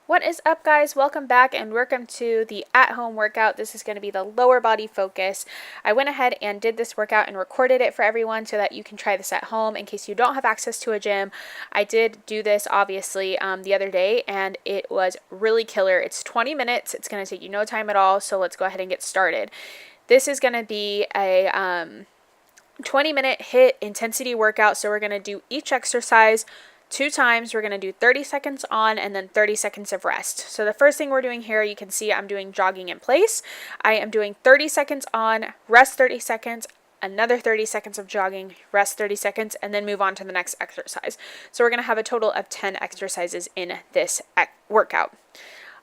What is up, guys? Welcome back and welcome to the at-home workout. This is going to be the lower body focus. I went ahead and did this workout and recorded it for everyone so that you can try this at home in case you don't have access to a gym. I did do this obviously the other day and it was really killer. It's 20 minutes. It's going to take you no time at all, so let's go ahead and get started. This is going to be a 20-minute HIIT intensity workout, so we're going to do each exercise 2 times. We're going to do 30 seconds on and then 30 seconds of rest. So the first thing we're doing here, you can see I'm doing jogging in place. I am doing 30 seconds on, rest 30 seconds, another 30 seconds of jogging, rest 30 seconds, and then move on to the next exercise. So we're going to have a total of 10 exercises in this workout.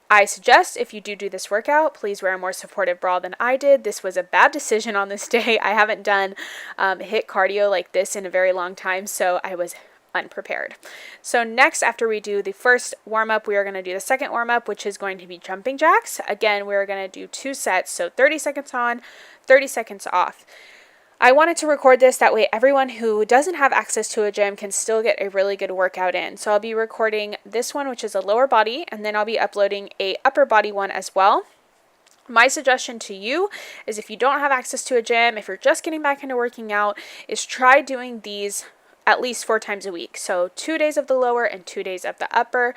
I suggest if you do this workout, please wear a more supportive bra than I did. This was a bad decision on this day. I haven't done HIIT cardio like this in a very long time, so I was unprepared. So next, after we do the first warm-up, we are going to do the second warm-up, which is going to be jumping jacks. Again, we're going to do 2 sets, so 30 seconds on, 30 seconds off. I wanted to record this, that way everyone who doesn't have access to a gym can still get a really good workout in. So I'll be recording this one, which is a lower body, and then I'll be uploading a upper body one as well. My suggestion to you is if you don't have access to a gym, if you're just getting back into working out, is try doing these at least 4 times a week. So 2 days of the lower and 2 days of the upper.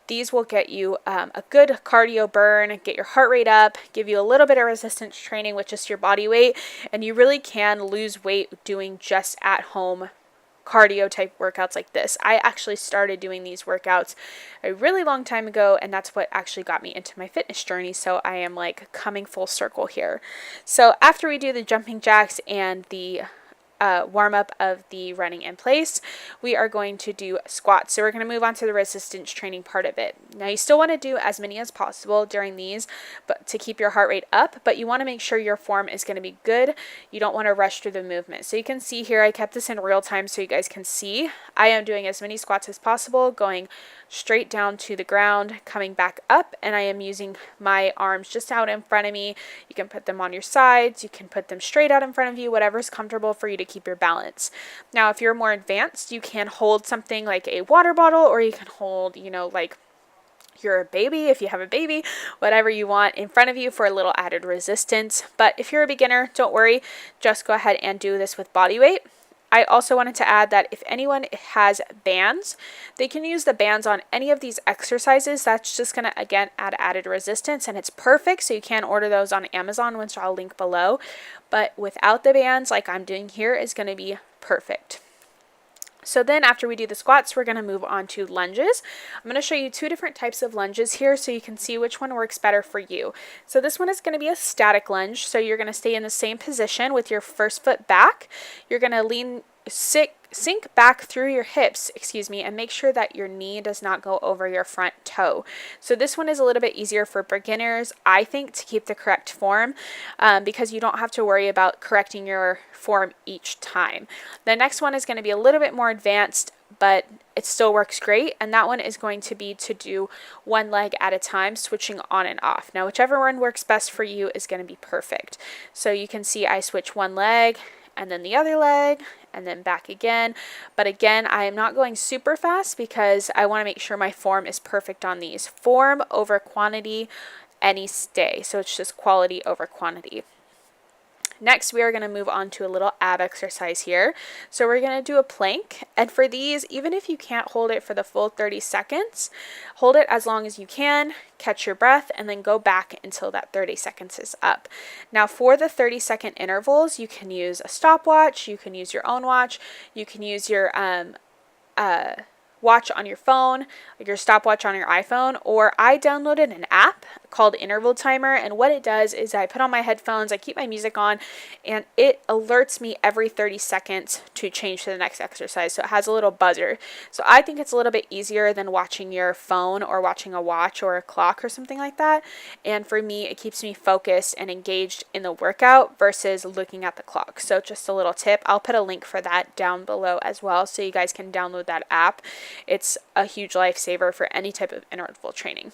These will get you a good cardio burn, get your heart rate up, give you a little bit of resistance training with just your body weight, and you really can lose weight doing just at home cardio type workouts like this. I actually started doing these workouts a really long time ago, and that's what actually got me into my fitness journey. So I am like coming full circle here. So after we do the jumping jacks and the warm up of the running in place, we are going to do squats. So we're going to move on to the resistance training part of it. Now you still want to do as many as possible during these, but to keep your heart rate up, but you want to make sure your form is going to be good. You don't want to rush through the movement. So you can see here, I kept this in real time so you guys can see. I am doing as many squats as possible, going straight down to the ground, coming back up, and I am using my arms just out in front of me. You can put them on your sides, you can put them straight out in front of you, whatever's comfortable for you to keep your balance. Now, if you're more advanced, you can hold something like a water bottle, or you can hold, like your baby, if you have a baby, whatever you want in front of you for a little added resistance. But if you're a beginner, don't worry, just go ahead and do this with body weight. I also wanted to add that if anyone has bands, they can use the bands on any of these exercises. That's just going to, again, add added resistance, and it's perfect. So you can order those on Amazon, which I'll link below. But without the bands, like I'm doing here, is going to be perfect. So then after we do the squats, we're going to move on to lunges. I'm going to show you 2 different types of lunges here so you can see which one works better for you. So this one is going to be a static lunge. So you're going to stay in the same position with your first foot back. You're going to sink back through your hips, and make sure that your knee does not go over your front toe. So this one is a little bit easier for beginners, I think, to keep the correct form because you don't have to worry about correcting your form each time. The next one is going to be a little bit more advanced, but it still works great, and that one is going to be to do one leg at a time, switching on and off. Now, whichever one works best for you is going to be perfect. So you can see I switch one leg and then the other leg, and then back again. But again, I am not going super fast because I want to make sure my form is perfect on these. Form over quantity any day. So it's just quality over quantity. Next, we are going to move on to a little ab exercise here. So we're going to do a plank. And for these, even if you can't hold it for the full 30 seconds, hold it as long as you can, catch your breath, and then go back until that 30 seconds is up. Now, for the 30-second intervals, you can use a stopwatch, you can use your own watch, you can use your watch on your phone, like your stopwatch on your iPhone, or I downloaded an app called Interval Timer, and what it does is I put on my headphones, I keep my music on, and it alerts me every 30 seconds to change to the next exercise. So it has a little buzzer. So I think it's a little bit easier than watching your phone or watching a watch or a clock or something like that. And for me, it keeps me focused and engaged in the workout versus looking at the clock. So just a little tip. I'll put a link for that down below as well, so you guys can download that app. It's a huge lifesaver for any type of interval training.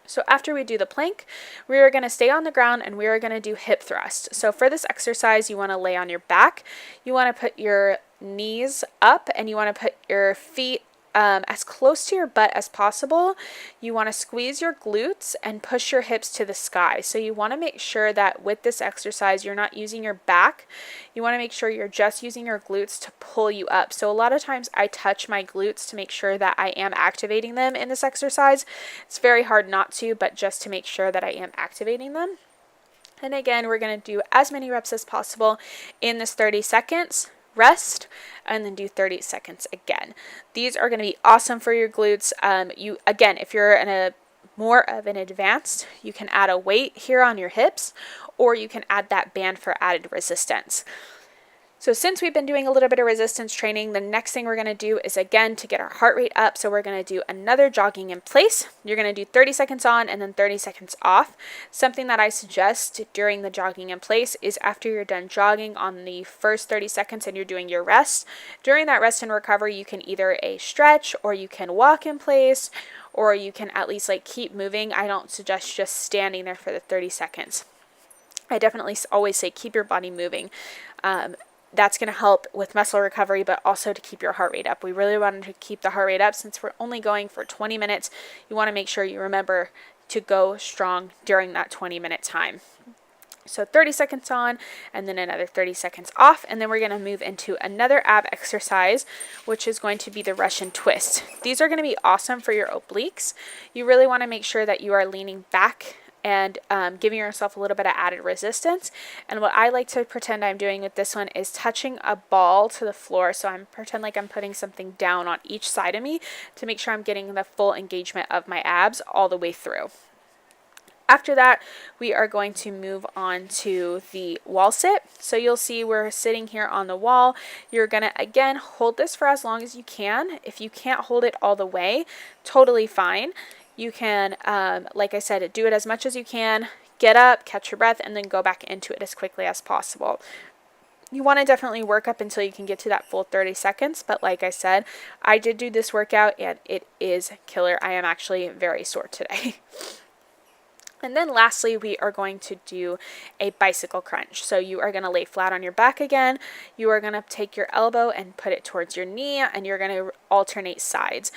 So after we do the plank, we are going to stay on the ground and we are going to do hip thrust. So for this exercise, you want to lay on your back. You want to put your knees up and you want to put your feet as close to your butt as possible. You want to squeeze your glutes and push your hips to the sky. So you want to make sure that with this exercise, you're not using your back. You want to make sure you're just using your glutes to pull you up. So a lot of times I touch my glutes to make sure that I am activating them in this exercise. It's very hard not to, but just to make sure that I am activating them. And again, we're going to do as many reps as possible in this 30 seconds, rest, and then do 30 seconds again. These are going to be awesome for your glutes. Again, if you're in a more of an advanced, you can add a weight here on your hips, or you can add that band for added resistance. So since we've been doing a little bit of resistance training, the next thing we're going to do is again to get our heart rate up. So we're going to do another jogging in place. You're going to do 30 seconds on and then 30 seconds off. Something that I suggest during the jogging in place is after you're done jogging on the first 30 seconds and you're doing your rest. During that rest and recovery, you can either a stretch or you can walk in place, or you can at least like keep moving. I don't suggest just standing there for the 30 seconds. I definitely always say keep your body moving. That's going to help with muscle recovery, but also to keep your heart rate up. We really want to keep the heart rate up since we're only going for 20 minutes. You want to make sure you remember to go strong during that 20-minute time. So 30 seconds on and then another 30 seconds off. And then we're going to move into another ab exercise, which is going to be the Russian twist. These are going to be awesome for your obliques. You really want to make sure that you are leaning back and giving yourself a little bit of added resistance. And what I like to pretend I'm doing with this one is touching a ball to the floor. So I'm pretend like I'm putting something down on each side of me to make sure I'm getting the full engagement of my abs all the way through. After that, we are going to move on to the wall sit. So you'll see we're sitting here on the wall. You're going to, again, hold this for as long as you can. If you can't hold it all the way, totally fine. You can, like I said, do it as much as you can, get up, catch your breath, and then go back into it as quickly as possible. You want to definitely work up until you can get to that full 30 seconds. But like I said, I did do this workout and it is killer. I am actually very sore today. And then lastly, we are going to do a bicycle crunch. So you are going to lay flat on your back again. You are going to take your elbow and put it towards your knee, and you're going to alternate sides.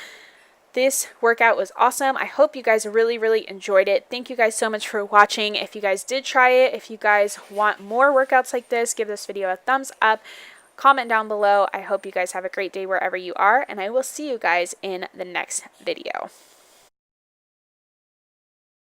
This workout was awesome. I hope you guys really enjoyed it. Thank you guys so much for watching. If you guys did try it, if you guys want more workouts like this, give this video a thumbs up. Comment down below. I hope you guys have a great day wherever you are, and I will see you guys in the next video.